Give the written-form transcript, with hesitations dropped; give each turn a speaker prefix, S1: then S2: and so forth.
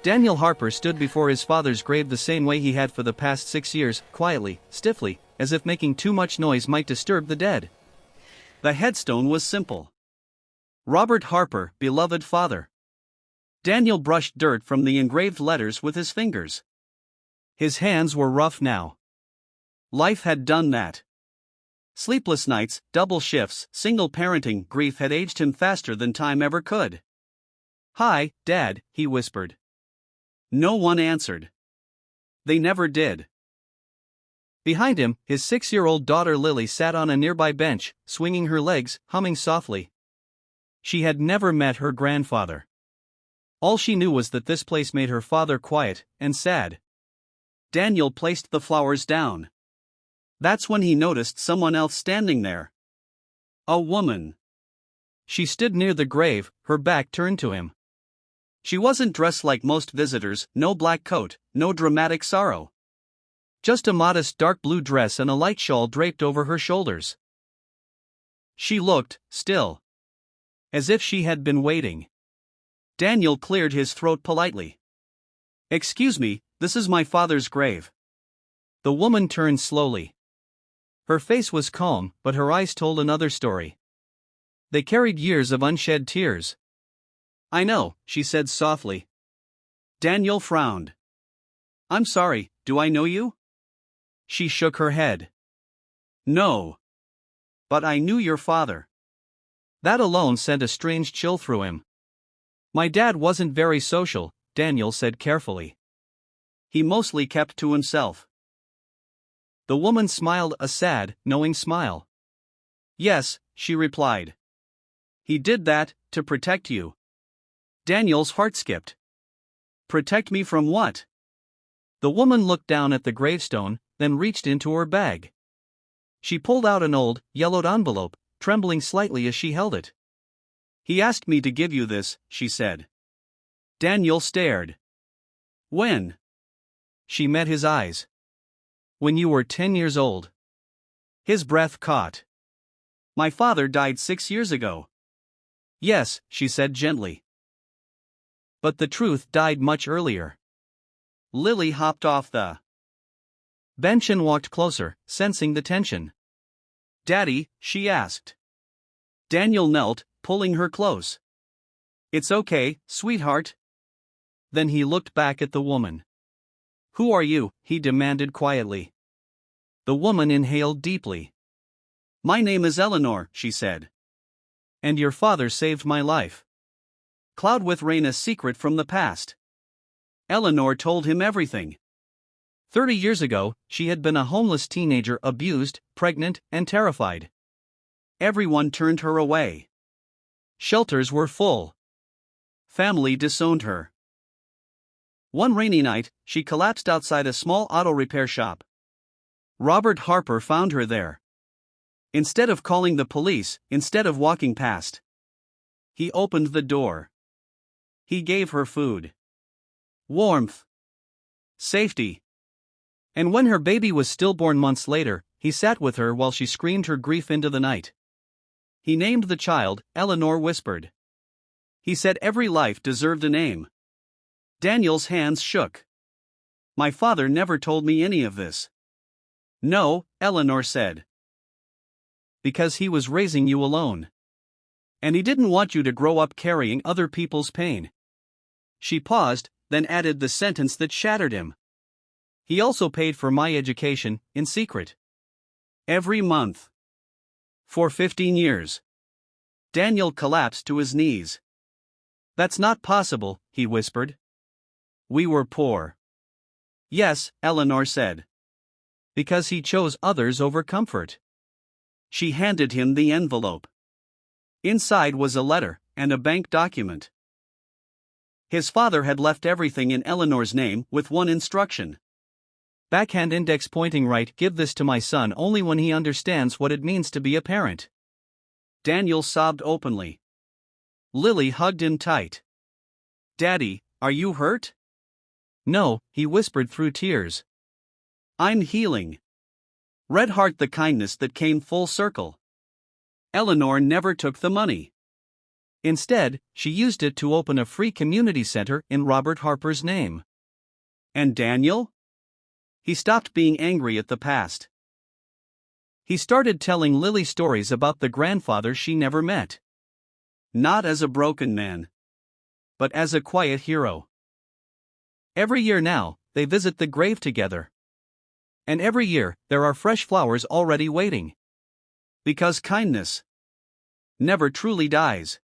S1: Daniel Harper stood before his father's grave the same way he had for the past 6 years, quietly, stiffly, as if making too much noise might disturb the dead. The headstone was simple. Robert Harper, beloved father. Daniel brushed dirt from the engraved letters with his fingers. His hands were rough now. Life had done that. Sleepless nights, double shifts, single parenting, grief had aged him faster than time ever could. "Hi, Dad," he whispered. No one answered. They never did. Behind him, his 6-year-old daughter Lily sat on a nearby bench, swinging her legs, humming softly. She had never met her grandfather. All she knew was that this place made her father quiet and sad. Daniel placed the flowers down. That's when he noticed someone else standing there. A woman. She stood near the grave, her back turned to him. She wasn't dressed like most visitors, no black coat, no dramatic sorrow. Just a modest dark blue dress and a light shawl draped over her shoulders. She looked still. As if she had been waiting. Daniel cleared his throat politely. "Excuse me, this is my father's grave." The woman turned slowly. Her face was calm, but her eyes told another story. They carried years of unshed tears. "I know," she said softly. Daniel frowned. "I'm sorry, do I know you?" She shook her head. "No. But I knew your father." That alone sent a strange chill through him. "My dad wasn't very social," Daniel said carefully. "He mostly kept to himself." The woman smiled a sad, knowing smile. "Yes," she replied. "He did that, to protect you." Daniel's heart skipped. "Protect me from what?" The woman looked down at the gravestone, then reached into her bag. She pulled out an old, yellowed envelope, trembling slightly as she held it. "He asked me to give you this," she said. Daniel stared. "When?" She met his eyes. "When you were 10 years old." His breath caught. "My father died 6 years ago." "Yes," she said gently. "But the truth died much earlier." Lily hopped off the bench and walked closer, sensing the tension. "Daddy," she asked. Daniel knelt, pulling her close. "It's okay, sweetheart." Then he looked back at the woman. "Who are you?" he demanded quietly. The woman inhaled deeply. "My name is Eleanor," she said. "And your father saved my life." Cloud with Rain, a secret from the past. Eleanor told him everything. 30 years ago, she had been a homeless teenager, abused, pregnant, and terrified. Everyone turned her away. Shelters were full. Family disowned her. One rainy night, she collapsed outside a small auto repair shop. Robert Harper found her there. Instead of calling the police, instead of walking past, he opened the door. He gave her food, warmth, safety. And when her baby was stillborn months later, he sat with her while she screamed her grief into the night. He named the child, Eleanor whispered. He said every life deserved a name. Daniel's hands shook. "My father never told me any of this." "No," Eleanor said. "Because he was raising you alone. And he didn't want you to grow up carrying other people's pain." She paused, then added the sentence that shattered him. "He also paid for my education, in secret. Every month. For 15 years. Daniel collapsed to his knees. "That's not possible," he whispered. "We were poor." "Yes," Eleanor said. "Because he chose others over comfort." She handed him the envelope. Inside was a letter, and a bank document. His father had left everything in Eleanor's name, with one instruction. Backhand index pointing right, "Give this to my son only when he understands what it means to be a parent." Daniel sobbed openly. Lily hugged him tight. "Daddy, are you hurt?" "No," he whispered through tears. "I'm healing." Red heart, the kindness that came full circle. Eleanor never took the money. Instead, she used it to open a free community center in Robert Harper's name. And Daniel? He stopped being angry at the past. He started telling Lily stories about the grandfather she never met. Not as a broken man, but as a quiet hero. Every year now, they visit the grave together. And every year, there are fresh flowers already waiting. Because kindness never truly dies.